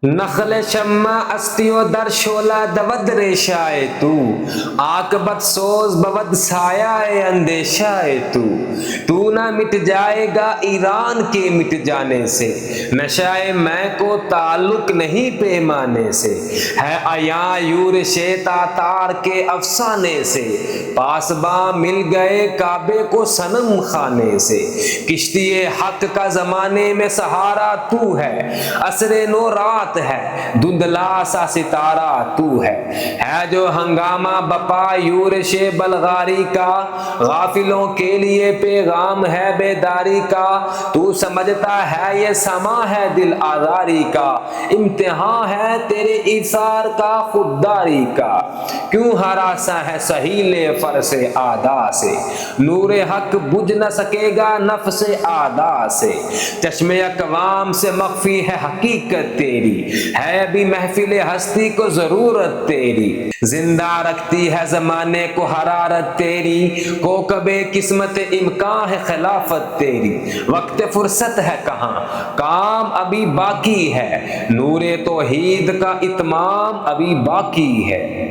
نخل شمع استیو در شولا دود ریشائے تو، عاقبت سوز بود سایہ اندیشائے تو نہ مٹ جائے گا ایران کے مٹ جانے سے، نشائے میں کو تعلق نہیں پیمانے سے، ہے عیاں یورش تاتار کے افسانے سے، پاسباں مل گئے کعبے کو صنم خانے سے، کشتی حق کا زمانے میں سہارا تو ہے، عصر نو رات ہے دھندلا سا ستارہ تو ہے جو ہنگامہ بپا یورش بلغاری کا، غافلوں کے لیے پیغام ہے بیداری کا، تو سمجھتا ہے یہ سما ہے دل آزاری کا، امتحان ہے تیرے ایثار کا خودداری کا، کیوں ہراساں ہے سہیل فرس آدا سے، نور حق بجھ نہ سکے گا نفس آدا سے، چشم اقوام سے مخفی ہے حقیقت تیری، ہے بھی محفل ہستی کو ضرورت تیری، زندہ رکھتی ہے زمانے کو حرارت تیری، کوکب قسمت امکان ہے خلافت تیری، وقت فرصت ہے کہاں کام ابھی باقی ہے، نور توحید کا اتمام ابھی باقی ہے۔